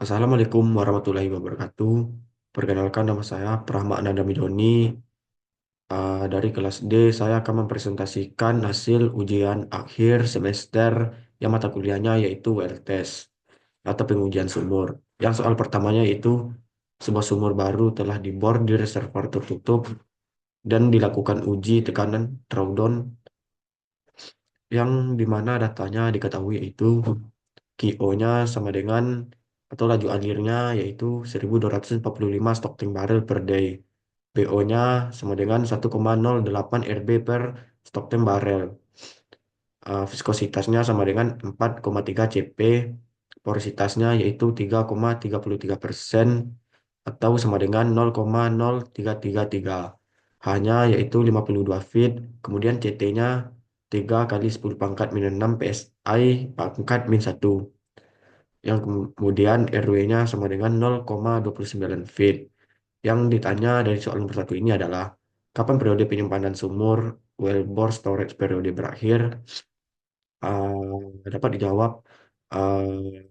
Assalamualaikum warahmatullahi wabarakatuh. Perkenalkan nama saya Prahma Doni. Dari kelas D, saya akan mempresentasikan hasil ujian akhir semester yang mata kuliahnya yaitu WLTES atau pengujian sumur. Yang soal pertamanya yaitu sebuah sumur baru telah dibor di reservoir tertutup dan dilakukan uji tekanan drawdown yang dimana datanya diketahui yaitu QO-nya sama dengan atau laju alirnya yaitu 1245 stok tank barrel per day. BO-nya sama dengan 1,08 RB per stok tank barrel. Viskositasnya sama dengan 4,3 CP. Porositasnya yaitu 3,33% atau sama dengan 0,0333. H-nya yaitu 52 feet. Kemudian CT-nya 3 kali 10 pangkat minus 6 PSI pangkat min 1. Yang kemudian RW-nya sama dengan 0,29 feet. Yang ditanya dari soal nomor satu ini adalah kapan periode penyimpanan sumur wellbore storage periode berakhir? Dapat dijawab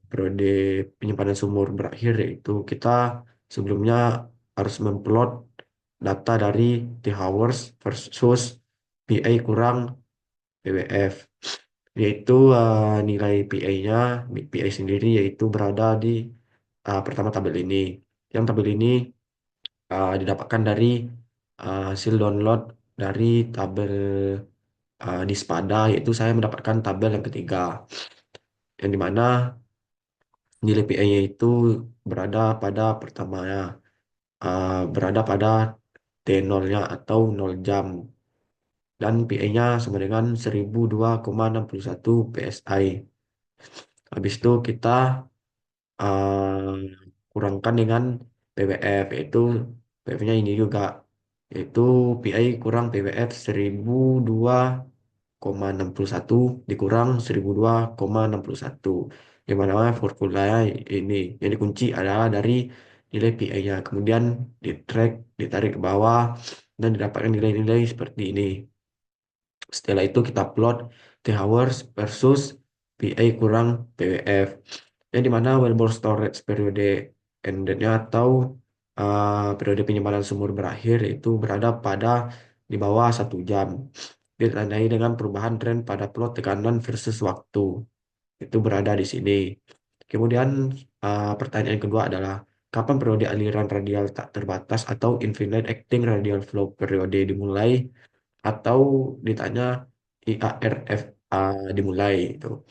periode penyimpanan sumur berakhir yaitu kita sebelumnya harus memplot data dari T hours versus PA kurang PWF, yaitu nilai PA-nya, PA sendiri yaitu berada di pertama tabel ini. Yang tabel ini didapatkan dari hasil download dari tabel di Spada, yaitu saya mendapatkan tabel yang ketiga, yang dimana nilai PA-nya itu berada pada pertamanya, berada pada T0-nya atau 0 jam, dan PA-nya sama dengan 1002,61 PSI. Habis itu kita kurangkan dengan PWF, yaitu PWF-nya ini juga, yaitu PI kurang PWF 1002,61 dikurang 1002,61, di mana formulanya ini yang dikunci adalah dari nilai PI-nya, kemudian ditarik ke bawah dan didapatkan nilai-nilai seperti ini. Setelah itu kita plot T hours versus PI kurang PWF, yang dimana wellbore storage periode endednya atau periode penyimpanan sumur berakhir itu berada pada di bawah 1 jam. Ditandai dengan perubahan tren pada plot tekanan versus waktu. Itu berada di sini. Kemudian pertanyaan kedua adalah kapan periode aliran radial tak terbatas atau infinite acting radial flow periode dimulai, atau ditanya IARF dimulai itu.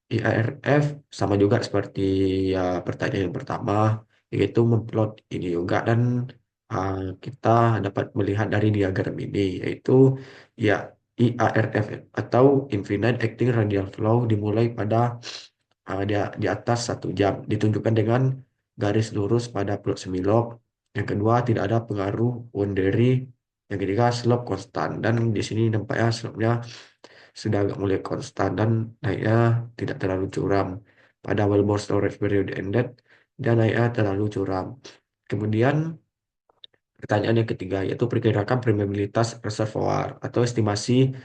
IARF sama juga seperti pertanyaan yang pertama, yaitu memplot ini juga, dan uh, kita dapat melihat dari diagram ini, yaitu ya IARF atau Infinite Acting Radial Flow dimulai pada di atas 1 jam, ditunjukkan dengan garis lurus pada plot semilop. Yang kedua, tidak ada pengaruh boundary. Yang ketiga, slope konstan, dan di sini nampaknya slope-nya sudah agak mulai konstan dan naiknya tidak terlalu curam. Pada wellbore storage period ended dan naiknya terlalu curam. Kemudian pertanyaan yang ketiga yaitu perkirakan permeabilitas reservoir atau estimasi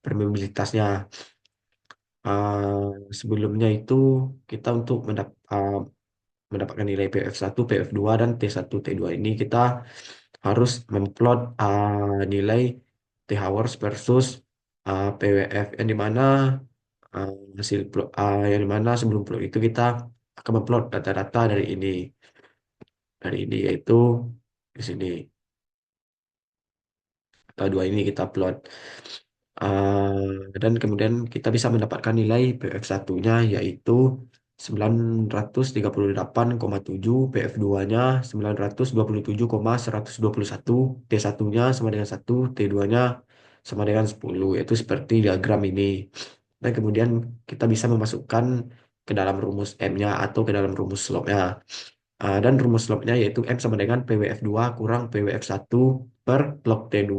permeabilitasnya. Sebelumnya itu kita untuk mendapatkan nilai PF1, PF2, dan T1, T2 ini kita harus memplot nilai T hours versus PWF, yang dimana yang dimana sebelum plot itu kita akan memplot data-data dari ini yaitu di sini, atau dua ini kita plot. Dan kemudian kita bisa mendapatkan nilai PF1-nya yaitu 938,7, PF2-nya 927,121, T1-nya sama dengan 1, T2-nya sama dengan 10, yaitu seperti diagram ini. Dan kemudian kita bisa memasukkan ke dalam rumus M-nya atau ke dalam rumus slope-nya. Dan rumus slope-nya yaitu M sama dengan PWF2 kurang PWF1 per log T2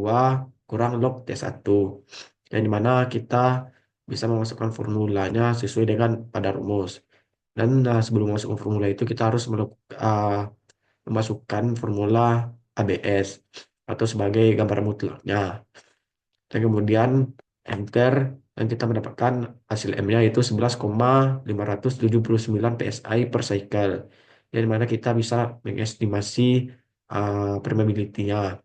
kurang log T1. Yang dimana kita bisa memasukkan formulanya sesuai dengan pada rumus. Dan sebelum memasukkan formula itu kita harus memasukkan formula ABS atau sebagai gambaran mutlaknya. Dan kemudian enter. dan kita mendapatkan hasil M-nya yaitu 11,579 PSI per cycle. Yang mana kita bisa mengestimasi permeability-nya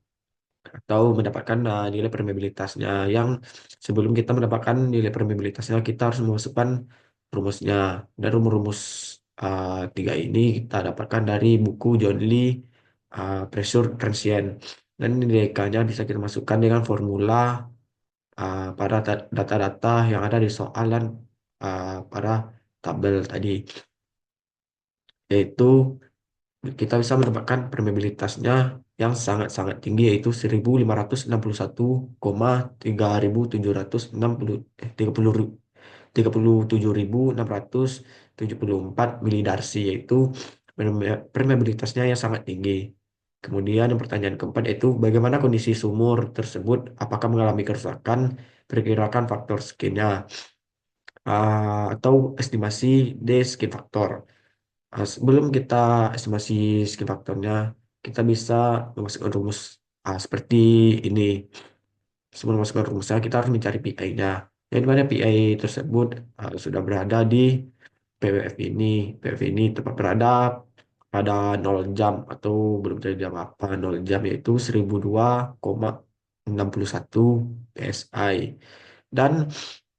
atau mendapatkan nilai permeabilitasnya. Yang sebelum kita mendapatkan nilai permeabilitasnya, kita harus memasukkan rumusnya. Dan rumus-rumus tiga ini kita dapatkan dari buku John Lee Pressure Transient. Dan nilai K-nya bisa kita masukkan dengan formula pada data-data yang ada di soalan pada tabel tadi, yaitu kita bisa mendapatkan permeabilitasnya yang sangat-sangat tinggi yaitu 1561,3760 37.674 milidarsi, yaitu permeabilitasnya yang sangat tinggi. Kemudian yang pertanyaan keempat itu bagaimana kondisi sumur tersebut, apakah mengalami kerusakan, perkirakan faktor skinnya atau estimasi D skin faktor. Sebelum kita estimasi skin faktornya, kita bisa memasukkan rumus seperti ini. Sebelum masukkan rumusnya, kita harus mencari PI-nya. Yang dimana PI tersebut sudah berada di PWF ini. PWF ini tepat berada pada 0 jam atau belum terjadi jam apa 0 jam, yaitu 1002,61 PSI. Dan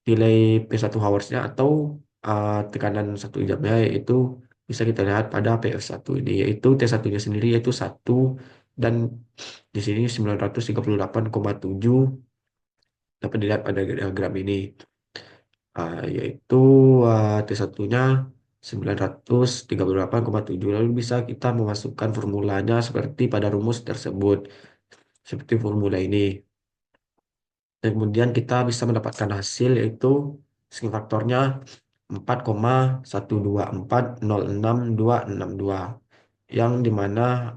nilai P1 hoursnya atau tekanan 1 jamnya yaitu bisa kita lihat pada PF1 ini, yaitu T1-nya sendiri yaitu 1, dan di sini 938,7 dapat dilihat pada diagram ini. Yaitu T1-nya 938,7. Lalu bisa kita memasukkan formulanya seperti pada rumus tersebut, seperti formula ini. Dan kemudian kita bisa mendapatkan hasil yaitu skin faktornya 4,12406,262, yang dimana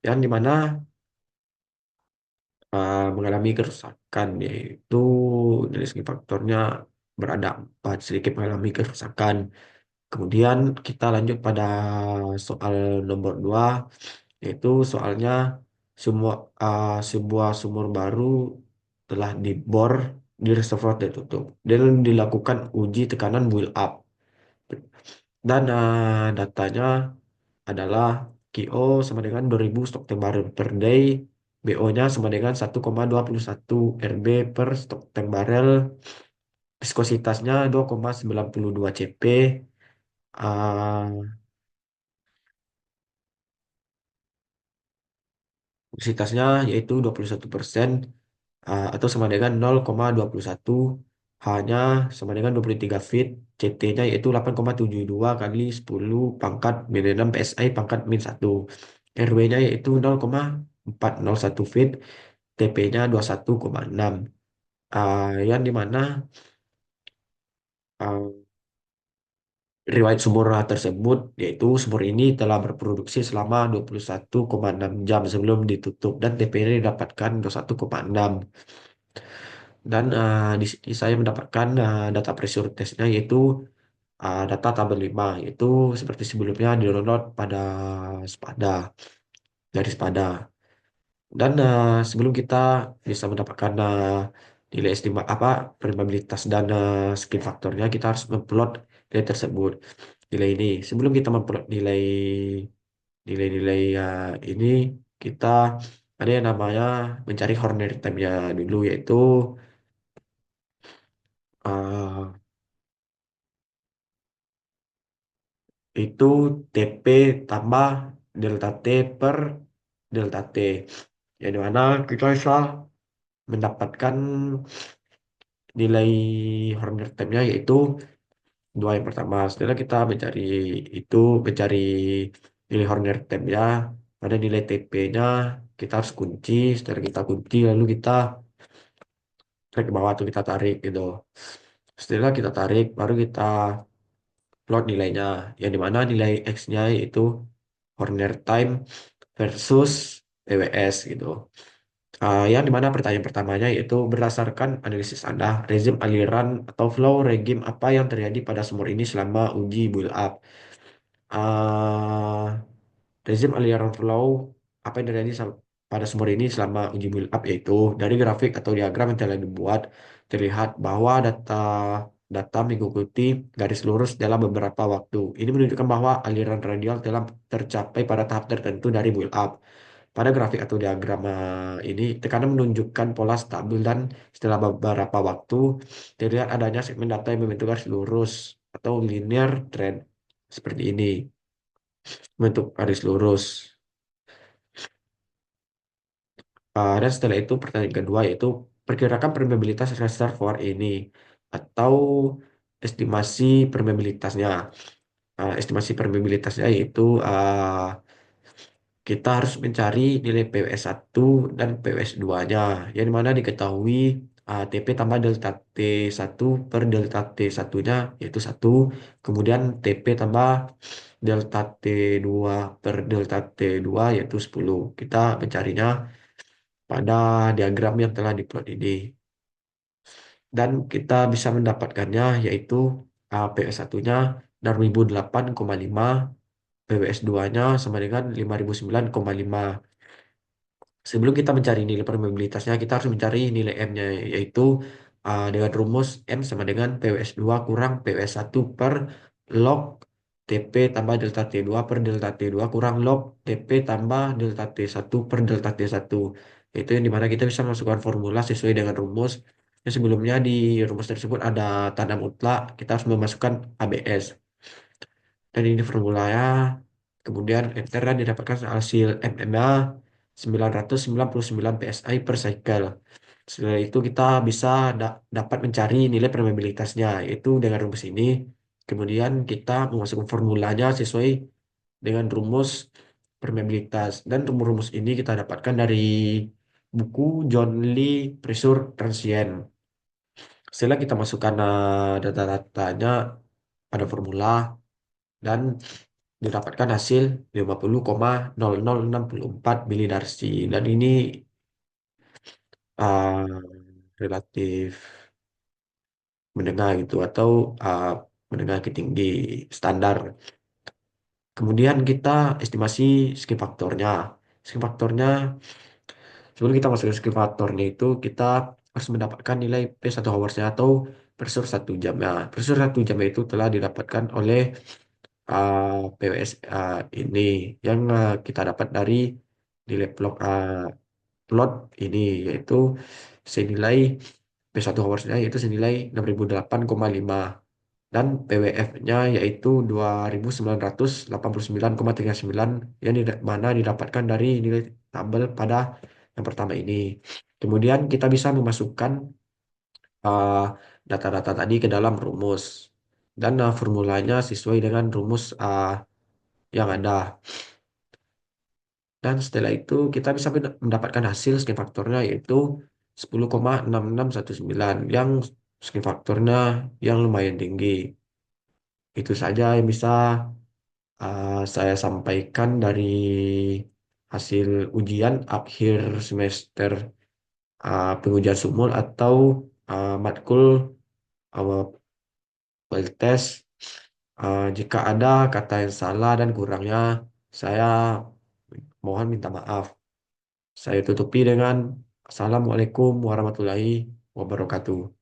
yang dimana mengalami kerusakan, yaitu dari segi faktornya berada 4, sedikit mengalami kerusakan. Kemudian kita lanjut pada soal nomor 2, yaitu soalnya semua sebuah sumur baru telah dibor di reservoir tertutup dan dilakukan uji tekanan boil up. Dan datanya adalah QO sama dengan 2000 stok tank barrel per day, BO-nya sama dengan 1,21 RB per stok tank barrel, viskositasnya 2,92 CP, ah, viscositasnya yaitu 21%, atau sama dengan 0,21, H-nya sama dengan 23 feet, CT-nya yaitu 8,72 kali 10 pangkat min 6 PSI pangkat min 1, RW-nya yaitu 0,401 feet, TP-nya 21,6. Yang dimana ah, riwayat sumur tersebut yaitu sumur ini telah berproduksi selama 21,6 jam sebelum ditutup dan TP-nya didapatkan 21,6. Dan di sini saya mendapatkan data pressure testnya yaitu data tabel 5, yaitu seperti sebelumnya di-download pada Spada, dari Spada. Dan sebelum kita bisa mendapatkan nilai estimat apa probabilitas dan skin faktornya, kita harus memplot nilai tersebut. Nilai ini. Sebelum kita memplot nilai-nilai ini, kita ada yang namanya mencari Horner time-nya dulu, yaitu uh, itu TP tambah delta T per delta T. Yang dimana kita bisa mendapatkan nilai Horner time-nya yaitu dua yang pertama. Setelah kita mencari nilai Horner time-nya pada nilai TP-nya, kita harus kunci. Setelah kita kunci, lalu kita tarik ke bawah atau kita tarik gitu. Setelah kita tarik, baru kita plot nilainya. Yang dimana nilai X-nya yaitu Horner time versus TWS gitu. Yang dimana pertanyaan pertamanya yaitu berdasarkan analisis Anda, rezim aliran atau flow regime apa yang terjadi pada sumur ini selama uji build up. Ah, rezim aliran flow apa yang terjadi pada sumber ini selama uji build up, yaitu dari grafik atau diagram yang telah dibuat terlihat bahwa data data mengikuti garis lurus dalam beberapa waktu. Ini menunjukkan bahwa aliran radial telah tercapai pada tahap tertentu dari build up. Pada grafik atau diagram ini, tekanan menunjukkan pola stabil dan setelah beberapa waktu terlihat adanya segmen data yang membentuk garis lurus atau linear trend seperti ini, bentuk garis lurus. Dan setelah itu pertanyaan kedua yaitu perkirakan permeabilitas reservoir ini atau estimasi permeabilitasnya. Estimasi permeabilitasnya yaitu kita harus mencari nilai PWS1 dan PWS2-nya, yang mana diketahui TP tambah delta T1 per delta T1-nya yaitu 1, kemudian TP tambah delta T2 per delta T2 yaitu 10. Kita mencarinya pada diagram yang telah diplot ini. Dan kita bisa mendapatkannya yaitu PWS1-nya 6008,5, PWS2-nya sama dengan 5009,5. Sebelum kita mencari nilai permeabilitasnya, kita harus mencari nilai M-nya, yaitu dengan rumus M sama dengan PWS2 kurang PWS1 per log TP tambah delta T2 per delta T2 kurang log TP tambah delta T1 per delta T1. Itu yang dimana kita bisa masukkan formula sesuai dengan rumus. Yang sebelumnya di rumus tersebut ada tanda mutlak, kita harus memasukkan ABS. Dan ini formulanya. Kemudian enter dan didapatkan hasil MMA 999 PSI per cycle. Setelah itu kita bisa dapat mencari nilai permeabilitasnya, yaitu dengan rumus ini. Kemudian kita memasukkan formulanya sesuai dengan rumus permeabilitas. Dan rumus-rumus ini kita dapatkan dari buku John Lee Pressure Transient. Setelah kita masukkan data-datanya pada formula, dan didapatkan hasil 50,0064 milidarsi. Dan ini uh, relatif menengah gitu, atau uh, menengah ke tinggi standar. Kemudian kita estimasi skim faktornya. Skim faktornya, sebelum kita masuk ke skim faktornya itu, kita harus mendapatkan nilai P1 hours-nya atau pressure 1 jamnya. Pressure 1 jamnya itu telah didapatkan oleh PWS ini, yang kita dapat dari nilai plot ini, yaitu senilai P1 hours-nya yaitu senilai 6008,5, dan PWF-nya yaitu 2989,39, yang mana didapatkan dari nilai tabel pada yang pertama ini. Kemudian kita bisa memasukkan uh, data-data tadi ke dalam rumus, dan formulanya sesuai dengan rumus yang ada. Dan setelah itu kita bisa mendapatkan hasil skin faktornya yaitu 10,6619, yang skin faktornya yang lumayan tinggi. Itu saja yang bisa saya sampaikan dari hasil ujian akhir semester pengujian sumul atau matkul awal test. Jika ada kata yang salah dan kurangnya, saya mohon minta maaf. Saya tutupi dengan Assalamualaikum warahmatullahi wabarakatuh.